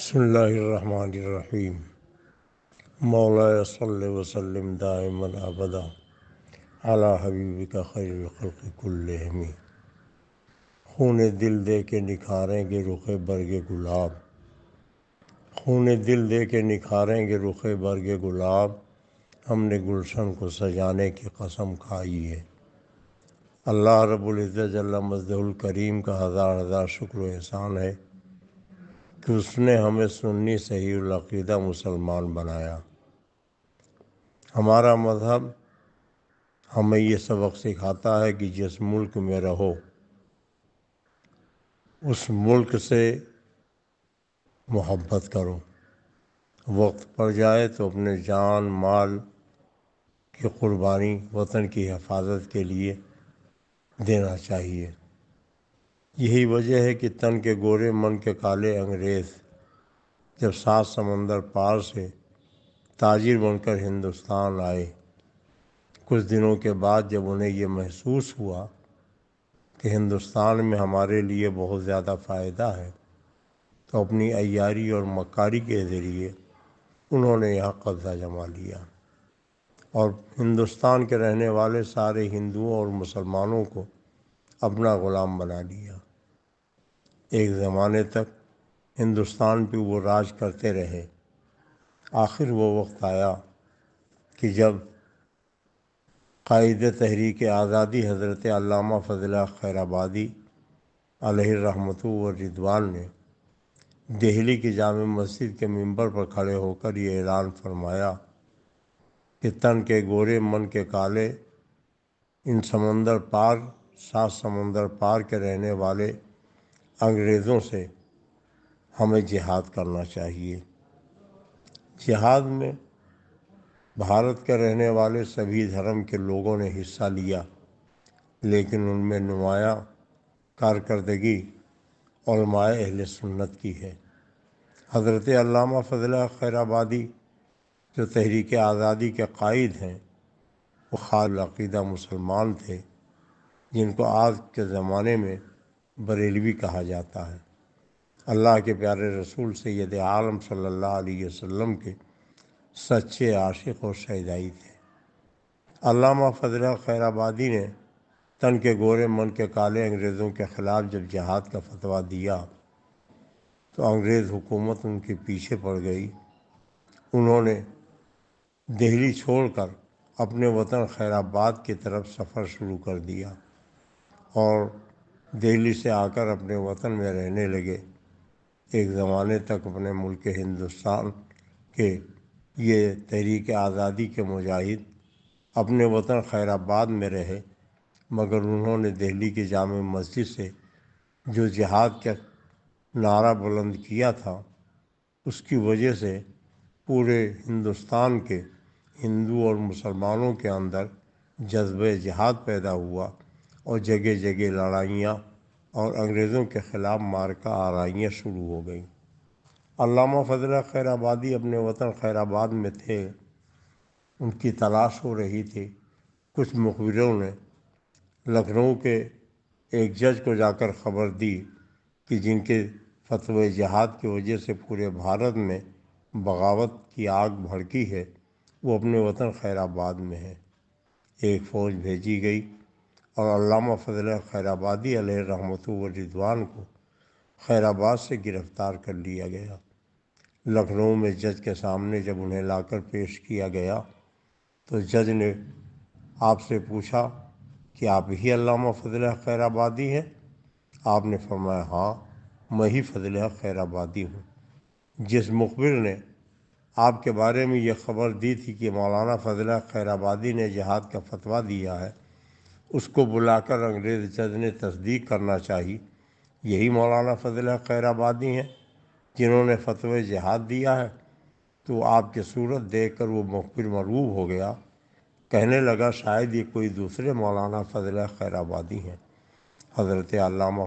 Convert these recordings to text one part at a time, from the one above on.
بسم اللہ الرحمن الرحیم مولا صلی وسلم دائما ابدا علی حبیبک خیر الخلق کلہم۔ خون دل دے کے نکھاریں گے رخ برگ گلاب، خون دل دے کے نکھاریں گے رخ برگ گلاب، ہم نے گلشن کو سجانے کی قسم کھائی ہے۔ اللہ رب العزت جل مجدہ الکریم کا ہزار ہزار شکر و احسان ہے کہ اس نے ہمیں سنی صحیح العقیدہ مسلمان بنایا۔ ہمارا مذہب ہمیں یہ سبق سکھاتا ہے کہ جس ملک میں رہو اس ملک سے محبت کرو، وقت پڑ جائے تو اپنے جان مال کی قربانی وطن کی حفاظت کے لیے دینا چاہیے۔ یہی وجہ ہے کہ تن کے گورے من کے کالے انگریز جب 7 سمندر پار سے تاجر بن کر ہندوستان آئے، کچھ دنوں کے بعد جب انہیں یہ محسوس ہوا کہ ہندوستان میں ہمارے لیے بہت زیادہ فائدہ ہے، تو اپنی عیاری اور مکاری کے ذریعے انہوں نے یہاں قبضہ جما لیا اور ہندوستان کے رہنے والے سارے ہندوؤں اور مسلمانوں کو اپنا غلام بنا لیا۔ ایک زمانے تک ہندوستان پہ وہ راج کرتے رہے۔ آخر وہ وقت آیا کہ جب قائد تحریک آزادی حضرت علامہ فضل حق خیر آبادی علیہ الرحمۃ والرضوان نے دہلی کی جامع مسجد کے منبر پر کھڑے ہو کر یہ اعلان فرمایا کہ تن کے گورے من کے کالے ان سمندر پار 7 سمندر پار کے رہنے والے انگریزوں سے ہمیں جہاد کرنا چاہیے۔ جہاد میں بھارت کے رہنے والے سبھی دھرم کے لوگوں نے حصہ لیا، لیکن ان میں نمایاں کارکردگی علماء اہل سنت کی ہے۔ حضرت علامہ فضل حق خیر آبادی جو تحریک آزادی کے قائد ہیں، وہ خالص العقیدہ مسلمان تھے، جن کو آج کے زمانے میں بریلوی کہا جاتا ہے۔ اللہ کے پیارے رسول سید عالم صلی اللہ علیہ وسلم کے سچے عاشق اور شیدائی تھے۔ علامہ فضل حق خیر آبادی نے تن کے گورے من کے کالے انگریزوں کے خلاف جب جہاد کا فتویٰ دیا تو انگریز حکومت ان کے پیچھے پڑ گئی۔ انہوں نے دہلی چھوڑ کر اپنے وطن خیر آباد کی طرف سفر شروع کر دیا اور دہلی سے آ کر اپنے وطن میں رہنے لگے۔ ایک زمانے تک اپنے ملک ہندوستان کے یہ تحریک آزادی کے مجاہد اپنے وطن خیر آباد میں رہے، مگر انہوں نے دہلی کی جامع مسجد سے جو جہاد کا نعرہ بلند کیا تھا، اس کی وجہ سے پورے ہندوستان کے ہندو اور مسلمانوں کے اندر جذبہ جہاد پیدا ہوا اور جگہ جگہ لڑائیاں اور انگریزوں کے خلاف معرکہ آرائیاں شروع ہو گئیں۔ علامہ فضل حق خیر آبادی اپنے وطن خیر آباد میں تھے، ان کی تلاش ہو رہی تھی۔ کچھ مخبروں نے لکھنؤ کے ایک جج کو جا کر خبر دی کہ جن کے فتوی جہاد کی وجہ سے پورے بھارت میں بغاوت کی آگ بھڑکی ہے، وہ اپنے وطن خیر آباد میں ہے۔ ایک فوج بھیجی گئی اور علامہ فضل حق خیر آبادی علیہ الرحمۃ والرضوان کو خیر آباد سے گرفتار کر لیا گیا۔ لکھنؤ میں جج کے سامنے جب انہیں لا کر پیش کیا گیا تو جج نے آپ سے پوچھا کہ آپ ہی علامہ فضل حق خیر آبادی ہیں؟ آپ نے فرمایا ہاں، میں ہی فضل حق خیر آبادی ہوں۔ جس مخبر نے آپ کے بارے میں یہ خبر دی تھی کہ مولانا فضل حق خیر آبادی نے جہاد کا فتویٰ دیا ہے، اس کو بلا کر انگریز جج نے تصدیق کرنا چاہی، یہی مولانا فضل حق خیر آبادی ہیں جنہوں نے فتوی جہاد دیا ہے؟ تو آپ کی صورت دیکھ کر وہ مخبر مرعوب ہو گیا، کہنے لگا شاید یہ کوئی دوسرے مولانا فضل حق خیر آبادی ہیں۔ حضرت علامہ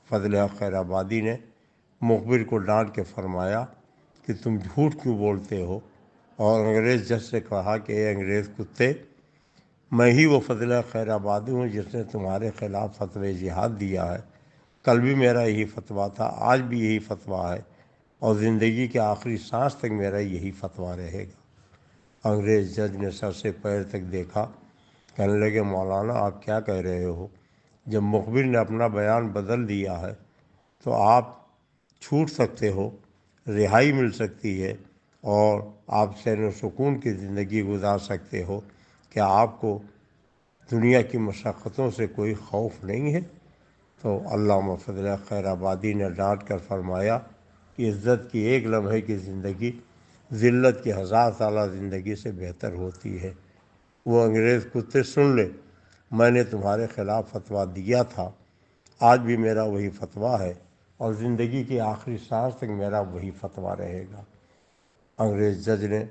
فضل حق خیر آبادی نے مخبر کو ڈانٹ کے فرمایا کہ تم جھوٹ کیوں بولتے ہو، اور انگریز جج سے کہا کہ اے انگریز کتے، میں ہی وہ فضل حق خیر آبادی ہوں جس نے تمہارے خلاف فتوی جہاد دیا ہے۔ کل بھی میرا یہی فتویٰ تھا، آج بھی یہی فتویٰ ہے اور زندگی کے آخری سانس تک میرا یہی فتویٰ رہے گا۔ انگریز جج نے سر سے پیر تک دیکھا، کہنے لگے مولانا آپ کیا کہہ رہے ہو؟ جب مخبر نے اپنا بیان بدل دیا ہے تو آپ چھوٹ سکتے ہو، رہائی مل سکتی ہے اور آپ چین و سکون کی زندگی گزار سکتے ہو، کیا آپ کو دنیا کی مشقتوں سے کوئی خوف نہیں ہے؟ تو علامہ فضل خیر آبادی نے ڈانٹ کر فرمایا کہ عزت کی ایک لمحے کی زندگی ذلت کی 1000 سالہ زندگی سے بہتر ہوتی ہے۔ وہ انگریز کتے سن لے، میں نے تمہارے خلاف فتویٰ دیا تھا، آج بھی میرا وہی فتویٰ ہے اور زندگی کی آخری سانس تک میرا وہی فتویٰ رہے گا۔ انگریز جج نے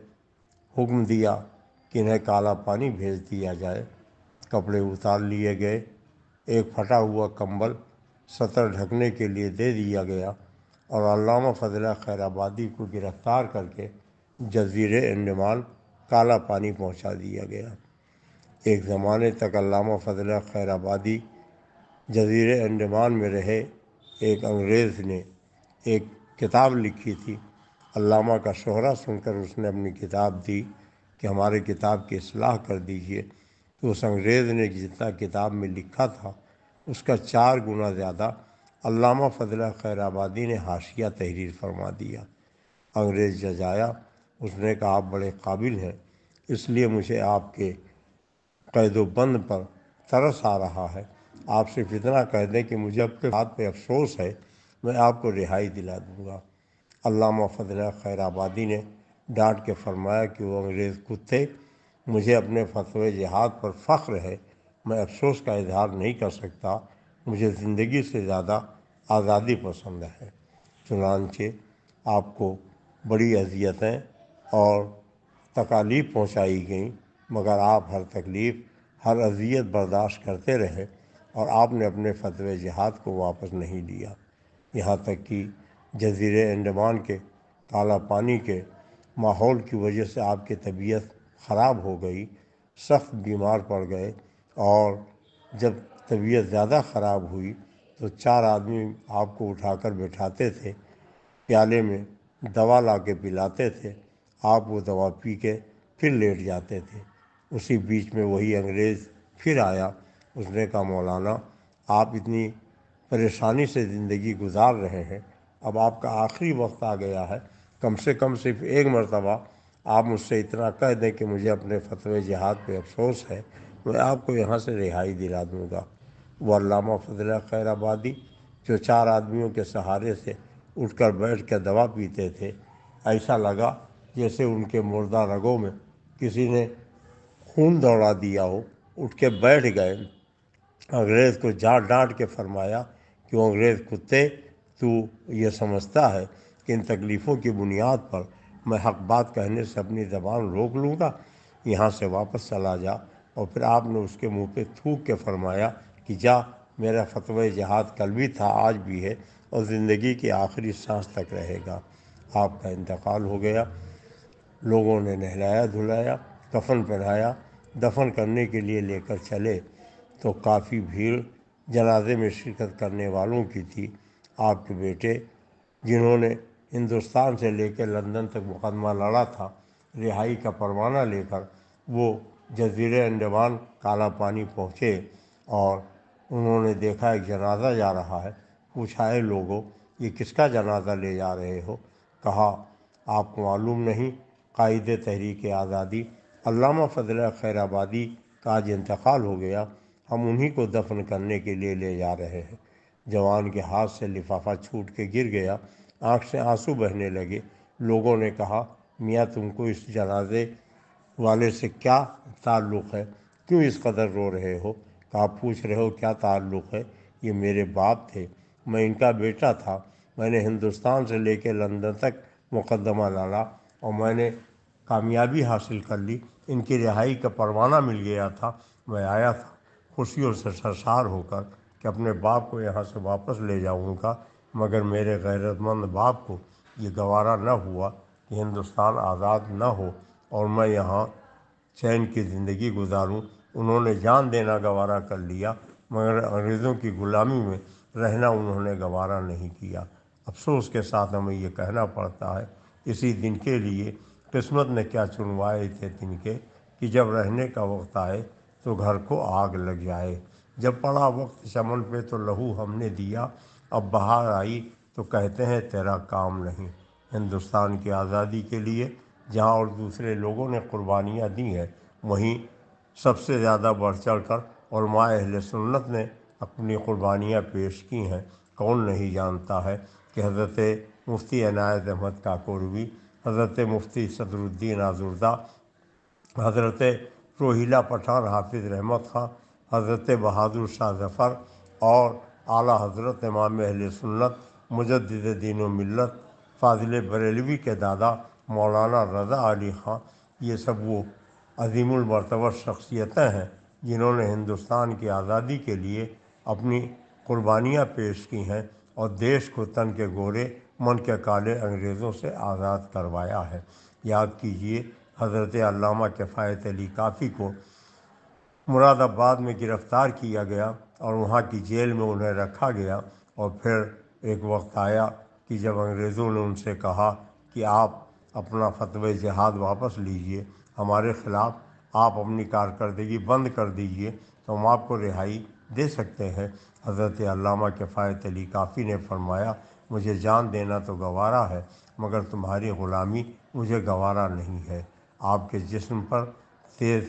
حکم دیا کہ انہیں کالا پانی بھیج دیا جائے۔ کپڑے اتار لیے گئے، ایک پھٹا ہوا کمبل سطر ڈھکنے کے لیے دے دیا گیا اور علامہ فضل خیر آبادی کو گرفتار کر کے جزیرے انڈمان کالا پانی پہنچا دیا گیا۔ ایک زمانے تک علامہ فضل خیر آبادی جزیرے انڈمان میں رہے۔ ایک انگریز نے ایک کتاب لکھی تھی، علامہ کا شہرہ سن کر اس نے اپنی کتاب دی کہ ہماری کتاب کی اصلاح کر دیجیے، تو اس انگریز نے جتنا کتاب میں لکھا تھا اس کا 4 گنا زیادہ علامہ فضل خیر آبادی نے حاشیہ تحریر فرما دیا۔ انگریز جج آیا، اس نے کہا آپ بڑے قابل ہیں، اس لیے مجھے آپ کے قید و بند پر ترس آ رہا ہے، آپ صرف اتنا کہہ دیں کہ مجھے اپنے بات پہ افسوس ہے، میں آپ کو رہائی دلا دوں گا۔ علامہ فضل خیر آبادی نے ڈانٹ کے فرمایا کہ وہ انگریز کتے، مجھے اپنے فتوی جہاد پر فخر ہے، میں افسوس کا اظہار نہیں کر سکتا، مجھے زندگی سے زیادہ آزادی پسند ہے۔ چنانچہ آپ کو بڑی اذیتیں اور تکالیف پہنچائی گئیں، مگر آپ ہر تکلیف ہر اذیت برداشت کرتے رہے اور آپ نے اپنے فتوی جہاد کو واپس نہیں لیا، یہاں تک کہ جزیرے انڈمان کے کالا پانی کے ماحول کی وجہ سے آپ کی طبیعت خراب ہو گئی، سخت بیمار پڑ گئے اور جب طبیعت زیادہ خراب ہوئی تو 4 آدمی آپ کو اٹھا کر بٹھاتے تھے، پیالے میں دوا لا کے پلاتے تھے، آپ وہ دوا پی کے پھر لیٹ جاتے تھے۔ اسی بیچ میں وہی انگریز پھر آیا، اس نے کہا مولانا آپ اتنی پریشانی سے زندگی گزار رہے ہیں، اب آپ کا آخری وقت آ گیا ہے، کم سے کم صرف ایک مرتبہ آپ مجھ سے اتنا کہہ دیں کہ مجھے اپنے فتوی جہاد پہ افسوس ہے، میں آپ کو یہاں سے رہائی دلا دوں گا۔ وہ علامہ فضل خیر آبادی جو 4 آدمیوں کے سہارے سے اٹھ کر بیٹھ کے دوا پیتے تھے، ایسا لگا جیسے ان کے مردہ رگوں میں کسی نے خون دوڑا دیا ہو، اٹھ کے بیٹھ گئے۔ انگریز کو ڈانٹ کے فرمایا کہ وہ انگریز کتے، تو یہ سمجھتا ہے کہ ان تکلیفوں کی بنیاد پر میں حق بات کہنے سے اپنی زبان روک لوں گا؟ یہاں سے واپس چلا جا۔ اور پھر آپ نے اس کے منہ پہ تھوک کے فرمایا کہ جا، میرا فتوی جہاد کل بھی تھا، آج بھی ہے اور زندگی کی آخری سانس تک رہے گا۔ آپ کا انتقال ہو گیا۔ لوگوں نے نہلایا دھلایا، کفن پہنایا، دفن کرنے کے لیے لے کر چلے تو کافی بھیڑ جنازے میں شرکت کرنے والوں کی تھی۔ آپ کے بیٹے جنہوں نے ہندوستان سے لے کے لندن تک مقدمہ لڑا تھا، رہائی کا پروانہ لے کر وہ جزیرے انڈمان کالا پانی پہنچے اور انہوں نے دیکھا ایک جنازہ جا رہا ہے، پوچھا اے لوگوں یہ کس کا جنازہ لے جا رہے ہو؟ کہا آپ کو معلوم نہیں، قائد تحریک آزادی علامہ فضل خیر آبادی کا آج انتقال ہو گیا، ہم انہی کو دفن کرنے کے لیے لے جا رہے ہیں۔ جوان کے ہاتھ سے لفافہ چھوٹ کے گر گیا، آنکھ سے آنسو بہنے لگے۔ لوگوں نے کہا میاں تم کو اس جنازے والے سے کیا تعلق ہے، کیوں اس قدر رو رہے ہو؟ کہا پوچھ رہے ہو کیا تعلق ہے، یہ میرے باپ تھے، میں ان کا بیٹا تھا، میں نے ہندوستان سے لے کے لندن تک مقدمہ لڑا اور میں نے کامیابی حاصل کر لی، ان کی رہائی کا پروانہ مل گیا تھا، میں آیا تھا خوشیوں سے سرشار ہو کر کہ اپنے باپ کو یہاں سے واپس لے جاؤں گا، مگر میرے غیرت مند باپ کو یہ گوارا نہ ہوا کہ ہندوستان آزاد نہ ہو اور میں یہاں چین کی زندگی گزاروں۔ انہوں نے جان دینا گوارا کر لیا، مگر انگریزوں کی غلامی میں رہنا انہوں نے گوارا نہیں کیا۔ افسوس کے ساتھ ہمیں یہ کہنا پڑتا ہے، اسی دن کے لیے قسمت نے کیا چنوائے تھے دن کے، کہ جب رہنے کا وقت آئے تو گھر کو آگ لگ جائے۔ جب پڑا وقت چمن پہ تو لہو ہم نے دیا، اب بہار آئی تو کہتے ہیں تیرا کام نہیں۔ ہندوستان کی آزادی کے لیے جہاں اور دوسرے لوگوں نے قربانیاں دی ہیں، وہیں سب سے زیادہ بڑھ چڑھ کر علماء اہل سنت نے اپنی قربانیاں پیش کی ہیں۔ کون نہیں جانتا ہے کہ حضرت مفتی عنایت احمد کاکوروی، حضرت مفتی صدر الدین آزردہ، حضرت روہیلا پٹھان حافظ رحمت خاں، حضرت بہادر شاہ ظفر اور اعلیٰ حضرت امام اہل سنت مجدد دین و ملت فاضل بریلوی کے دادا مولانا رضا علی خاں، یہ سب وہ عظیم المرتبہ شخصیتیں ہیں جنہوں نے ہندوستان کی آزادی کے لیے اپنی قربانیاں پیش کی ہیں اور دیش کو تن کے گورے من کے کالے انگریزوں سے آزاد کروایا ہے۔ یاد کیجیے، حضرت علامہ کفایت علی کافی کو مراد آباد میں گرفتار کیا گیا اور وہاں کی جیل میں انہیں رکھا گیا، اور پھر ایک وقت آیا کہ جب انگریزوں نے ان سے کہا کہ آپ اپنا فتوی جہاد واپس لیجئے، ہمارے خلاف آپ اپنی کارکردگی بند کر دیجئے تو ہم آپ کو رہائی دے سکتے ہیں۔ حضرت علامہ کفایت علی کافی نے فرمایا، مجھے جان دینا تو گوارا ہے مگر تمہاری غلامی مجھے گوارا نہیں ہے۔ آپ کے جسم پر تیز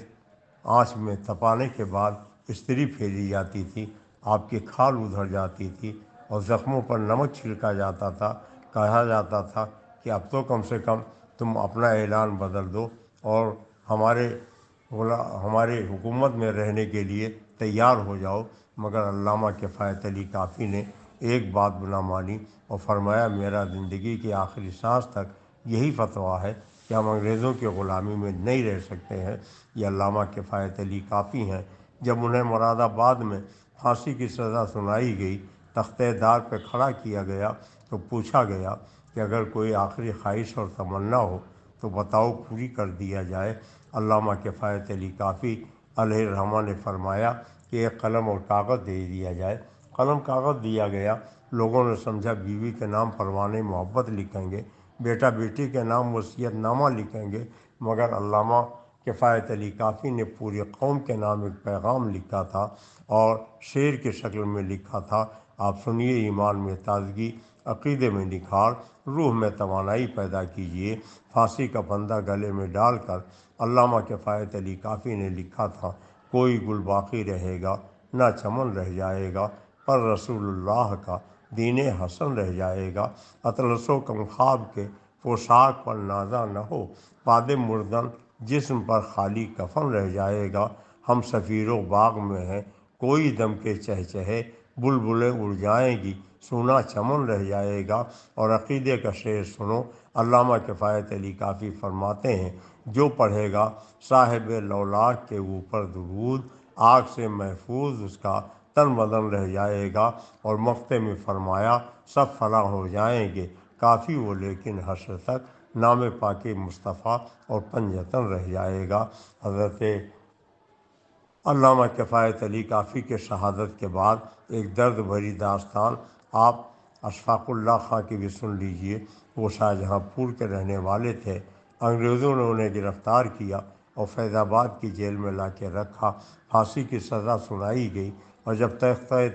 آنچ میں تپانے کے بعد استری پھیری جاتی تھی، آپ کی کھال ادھڑ جاتی تھی اور زخموں پر نمک چھڑکا جاتا تھا۔ کہا جاتا تھا کہ اب تو کم سے کم تم اپنا اعلان بدل دو اور ہمارے حکومت میں رہنے کے لیے تیار ہو جاؤ، مگر علامہ کفایت علی کافی نے ایک بات نہ مانی اور فرمایا، میرا زندگی کی آخری سانس تک یہی فتویٰ ہے کہ ہم انگریزوں کی غلامی میں نہیں رہ سکتے ہیں۔ یہ علامہ کفایت علی کافی ہیں۔ جب انہیں مراد آباد میں پھانسی کی سزا سنائی گئی، تختہ دار پہ کھڑا کیا گیا تو پوچھا گیا کہ اگر کوئی آخری خواہش اور تمنا ہو تو بتاؤ، پوری کر دیا جائے۔ علامہ کفایت علی کافی علیہ الرحمہ نے فرمایا کہ ایک قلم اور کاغذ دے دیا جائے۔ قلم کاغذ دیا گیا۔ لوگوں نے سمجھا بیوی کے نام پروانِ محبت لکھیں گے، بیٹا بیٹی کے نام وصیت نامہ لکھیں گے، مگر علامہ کفایت علی کافی نے پوری قوم کے نام ایک پیغام لکھا تھا اور شعر کی شکل میں لکھا تھا۔ آپ سنیے، ایمان میں تازگی، عقیدے میں نکھار، روح میں توانائی پیدا کیجیے۔ پھانسی کا پھندا گلے میں ڈال کر علامہ کفایت علی کافی نے لکھا تھا، کوئی گل باقی رہے گا نہ چمن رہ جائے گا، پر رسول اللہ کا دین حسن رہ جائے گا۔ اطلس و کم خواب کے پوشاک پر نازا نہ ہو، باد مردن جسم پر خالی کفن رہ جائے گا۔ ہم سفیروں باغ میں ہیں، کوئی دم کے چہچہے، بلبلیں اڑ جائیں گی، سونا چمن رہ جائے گا۔ اور عقیدے کا شعر سنو، علامہ کفایت علی کافی فرماتے ہیں، جو پڑھے گا صاحب لولاک کے اوپر درود، آگ سے محفوظ اس کا تن بدن رہ جائے گا۔ اور مقطع میں فرمایا، سب فنا ہو جائیں گے کافی وہ لیکن حشر تک نام پاک مصطفیٰ اور پنجتن رہ جائے گا۔ حضرت علامہ کفایت علی کافی کے شہادت کے بعد ایک درد بھری داستان آپ اشفاق اللہ خاں کی بھی سن لیجئے۔ وہ شاہجہاں پور کے رہنے والے تھے۔ انگریزوں نے انہیں گرفتار کیا اور فیض آباد کی جیل میں لا کے رکھا۔ پھانسی کی سزا سنائی گئی اور جب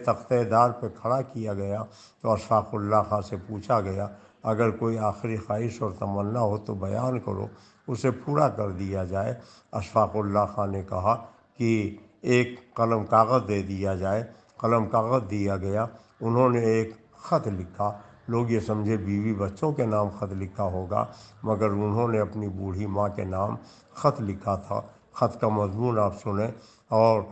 تختہ دار پہ کھڑا کیا گیا تو اشفاق اللہ خاں سے پوچھا گیا، اگر کوئی آخری خواہش اور تمنا ہو تو بیان کرو، اسے پورا کر دیا جائے۔ اشفاق اللہ خاں نے کہا کہ ایک قلم کاغذ دے دیا جائے۔ قلم کاغذ دیا گیا۔ انہوں نے ایک خط لکھا۔ لوگ یہ سمجھے بیوی بچوں کے نام خط لکھا ہوگا، مگر انہوں نے اپنی بوڑھی ماں کے نام خط لکھا تھا۔ خط کا مضمون آپ سنیں اور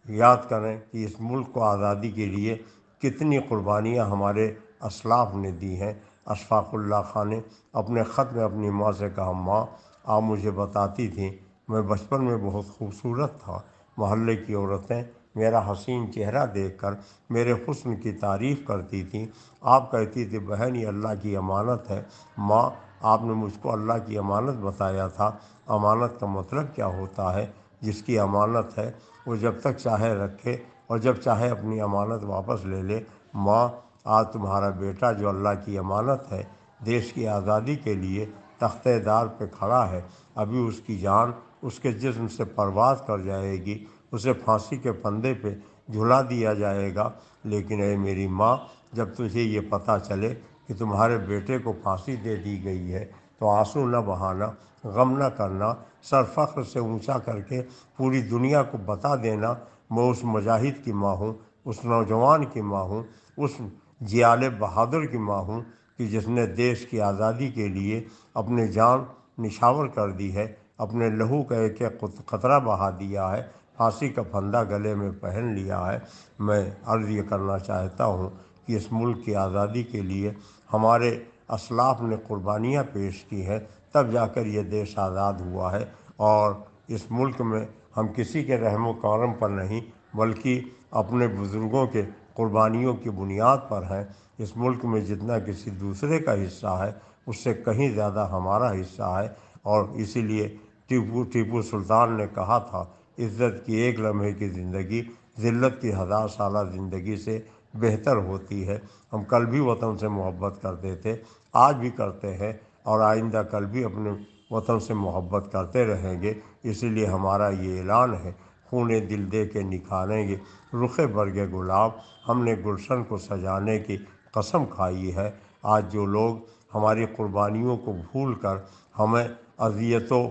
یاد کریں کہ اس ملک کو آزادی کے لیے کتنی قربانیاں ہمارے اسلاف نے دی ہیں۔ اشفاق اللہ خاں نے اپنے خط میں اپنی ماں سے کہا، ماں، آپ مجھے بتاتی تھیں میں بچپن میں بہت خوبصورت تھا، محلے کی عورتیں میرا حسین چہرہ دیکھ کر میرے حسن کی تعریف کرتی تھیں۔ آپ کہتی تھی، بہن یہ اللہ کی امانت ہے۔ ماں، آپ نے مجھ کو اللہ کی امانت بتایا تھا۔ امانت کا مطلب کیا ہوتا ہے؟ جس کی امانت ہے وہ جب تک چاہے رکھے اور جب چاہے اپنی امانت واپس لے لے۔ ماں، آج تمہارا بیٹا جو اللہ کی امانت ہے، دیش کی آزادی کے لیے تختہ دار پہ کھڑا ہے، ابھی اس کی جان اس کے جسم سے پرواز کر جائے گی، اسے پھانسی کے پھندے پہ جھلا دیا جائے گا۔ لیکن اے میری ماں، جب تجھے یہ پتہ چلے کہ تمہارے بیٹے کو پھانسی دے دی گئی ہے تو آنسو نہ بہانا، غم نہ کرنا، سر فخر سے اونچا کر کے پوری دنیا کو بتا دینا، میں اس مجاہد کی ماں ہوں، اس نوجوان کی ماں ہوں، اس جیال بہادر کی ماں ہوں کہ جس نے دیش کی آزادی کے لیے اپنے جان نشاور کر دی ہے، اپنے لہو کا ایک ایک قطرہ بہا دیا ہے، پھانسی کا پھندا گلے میں پہن لیا ہے۔ میں عرض یہ کرنا چاہتا ہوں کہ اس ملک کی آزادی کے لیے ہمارے اسلاف نے قربانیاں پیش کی ہیں، تب جا کر یہ دیش آزاد ہوا ہے، اور اس ملک میں ہم کسی کے رحم و کرم پر نہیں بلکہ اپنے بزرگوں کے قربانیوں کی بنیاد پر ہیں۔ اس ملک میں جتنا کسی دوسرے کا حصہ ہے اس سے کہیں زیادہ ہمارا حصہ ہے، اور اسی لیے ٹیپو سلطان نے کہا تھا، عزت کی ایک لمحے کی زندگی ذلت کی 1000 سالہ زندگی سے بہتر ہوتی ہے۔ ہم کل بھی وطن سے محبت کرتے تھے، آج بھی کرتے ہیں، اور آئندہ کل بھی اپنے وطن سے محبت کرتے رہیں گے۔ اسی لیے ہمارا یہ اعلان ہے، خون دل دے کے نکھاریں گے رخ برگ گلاب، ہم نے گلشن کو سجانے کی قسم کھائی ہے۔ آج جو لوگ ہماری قربانیوں کو بھول کر ہمیں اذیت و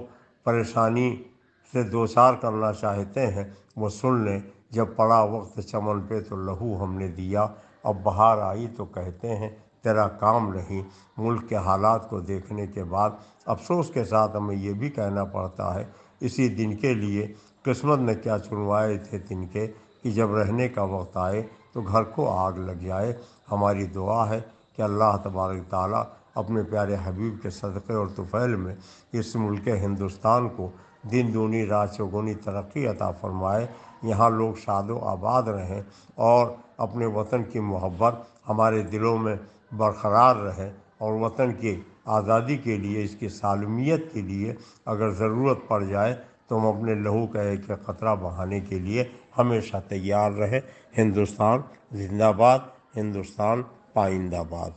پریشانی سے دوچار کرنا چاہتے ہیں، وہ سن لیں، جب پڑا وقت چمن پہ تو لہو ہم نے دیا، اب بہار آئی تو کہتے ہیں تیرا کام نہیں۔ ملک کے حالات کو دیکھنے کے بعد افسوس کے ساتھ ہمیں یہ بھی کہنا پڑتا ہے، اسی دن کے لیے قسمت نے کیا چنوائے تھے تنکے کہ جب رہنے کا وقت آئے تو گھر کو آگ لگ جائے۔ ہماری دعا ہے کہ اللہ تبارک تعالیٰ اپنے پیارے حبیب کے صدقے اور طفیل میں اس ملک ہندوستان کو دن دونی رات چوگنی ترقی عطا فرمائے، یہاں لوگ شاد و آباد رہیں، اور اپنے وطن کی محبت ہمارے دلوں میں برقرار رہے، اور وطن کی آزادی کے لیے، اس کی سالمیت کے لیے اگر ضرورت پڑ جائے تو ہم اپنے لہو کا ایک ایک قطرہ بہانے کے لیے ہمیشہ تیار رہیں۔ ہندوستان زندہ باد، ہندوستان پائندہ باد۔